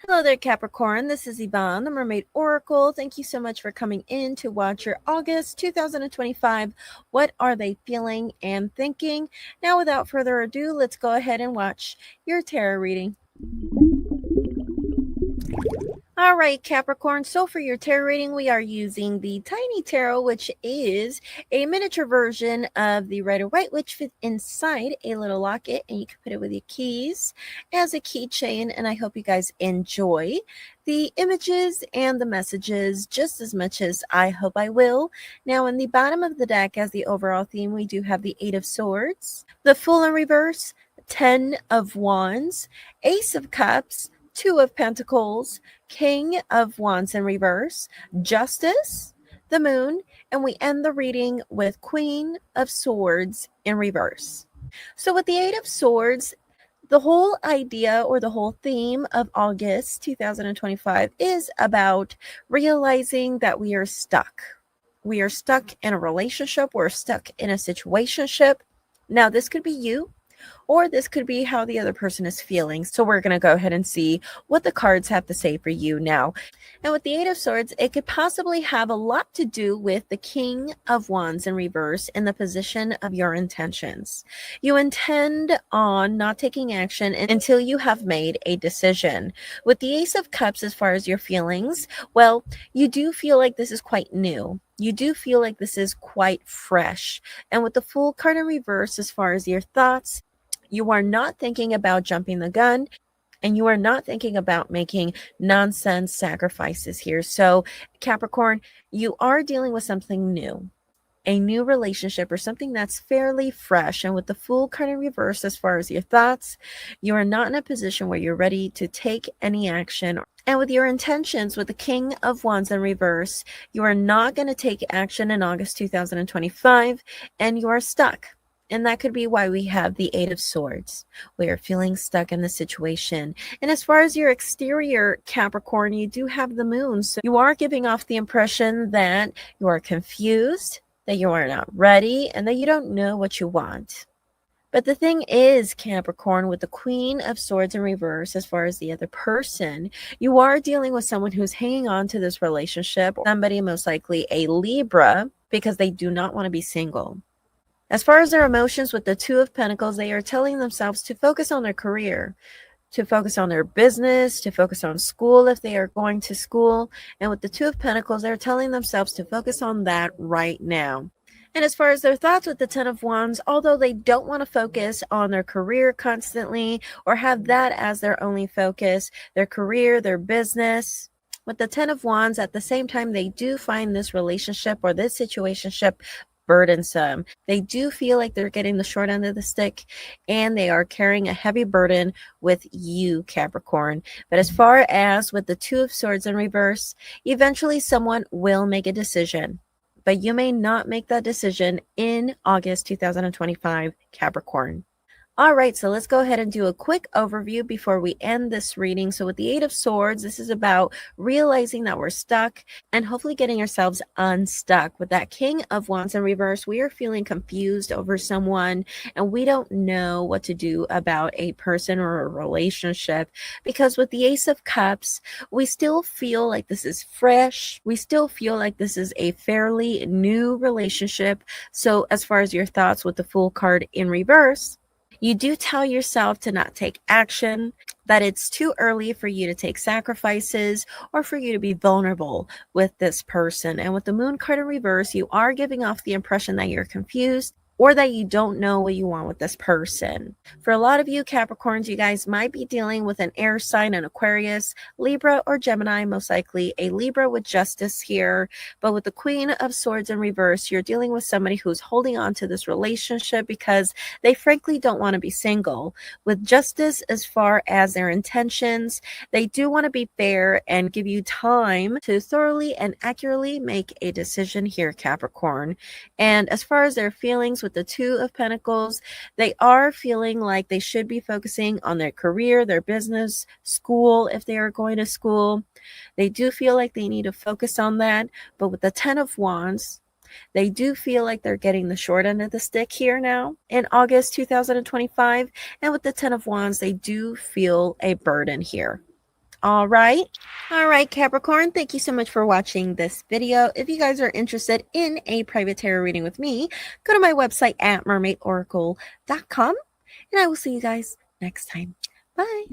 Hello there, Capricorn. This is Ivonne, the Mermaid Oracle. Thank you so much for coming in to watch your August 2025. What are they feeling and thinking? Now, without further ado, let's go ahead and watch your tarot reading. All right, Capricorn. So for your tarot reading, we are using the Tiny Tarot, which is a miniature version of the Rider Waite, which fits inside a little locket, and you can put it with your keys as a keychain. And I hope you guys enjoy the images and the messages just as much as I hope I will. Now, in the bottom of the deck, as the overall theme, we do have the Eight of Swords, the Fool in reverse, 10 of Wands, Ace of Cups, Two of Pentacles, King of Wands in reverse, Justice, the Moon, and we end the reading with Queen of Swords in reverse. So with the Eight of Swords, the whole idea or the whole theme of August 2025 is about realizing that we are stuck. We are stuck in a relationship. We're stuck in a situationship. Now, this could be you, or this could be how the other person is feeling. So we're going to go ahead and see what the cards have to say for you now. And with the Eight of Swords, it could possibly have a lot to do with the King of Wands in reverse in the position of your intentions. You intend on not taking action until you have made a decision. With the Ace of Cups, as far as your feelings, well, you do feel like this is quite new. You do feel like this is quite fresh. And with the Fool card in reverse, as far as your thoughts, you are not thinking about jumping the gun, and you are not thinking about making nonsense sacrifices here. So, Capricorn, you are dealing with something new, a new relationship or something that's fairly fresh. And with the Fool card in reverse, as far as your thoughts, you are not in a position where you're ready to take any action. And with your intentions, with the King of Wands in reverse, you are not going to take action in August 2025, and you are stuck. And that could be why we have the Eight of Swords. We are feeling stuck in the situation. And as far as your exterior, Capricorn, you do have the Moon. So you are giving off the impression that you are confused, that you are not ready, and that you don't know what you want. But the thing is, Capricorn, with the Queen of Swords in reverse, as far as the other person, you are dealing with someone who's hanging on to this relationship, somebody most likely a Libra, because they do not want to be single. As far as their emotions, with the Two of Pentacles, they are telling themselves to focus on their career, to focus on their business, to focus on school if they are going to school. And with the Two of Pentacles, they're telling themselves to focus on that right now. And as far as their thoughts, with the Ten of Wands, although they don't want to focus on their career constantly or have that as their only focus, their career, their business, with the Ten of Wands, at the same time, they do find this relationship or this situationship burdensome. They do feel like they're getting the short end of the stick, and they are carrying a heavy burden with you, Capricorn. But as far as with the Two of Swords in reverse, eventually someone will make a decision, but you may not make that decision in August 2025, Capricorn. All right, so let's go ahead and do a quick overview before we end this reading. So with the Eight of Swords, this is about realizing that we're stuck and hopefully getting ourselves unstuck. With that King of Wands in reverse, we are feeling confused over someone, and we don't know what to do about a person or a relationship. Because with the Ace of Cups, we still feel like this is fresh. We still feel like this is a fairly new relationship. So as far as your thoughts, with the Fool card in reverse, you do tell yourself to not take action, that it's too early for you to take sacrifices or for you to be vulnerable with this person. And with the Moon card in reverse, you are giving off the impression that you're confused or that you don't know what you want with this person. For a lot of you Capricorns, you guys might be dealing with an air sign, an Aquarius, Libra, or Gemini, most likely a Libra with Justice here. But with the Queen of Swords in reverse, you're dealing with somebody who's holding on to this relationship because they frankly don't want to be single. With Justice, as far as their intentions, they do want to be fair and give you time to thoroughly and accurately make a decision here, Capricorn. And as far as their feelings, with the Two of Pentacles, they are feeling like they should be focusing on their career, their business, school, if they are going to school. They do feel like they need to focus on that. But with the Ten of Wands, they do feel like they're getting the short end of the stick here now in August 2025. And with the Ten of Wands, they do feel a burden here. All right. All right, Capricorn, thank you so much for watching this video. If you guys are interested in a private tarot reading with me, go to my website at mermaidoracle.com, and I will see you guys next time. Bye.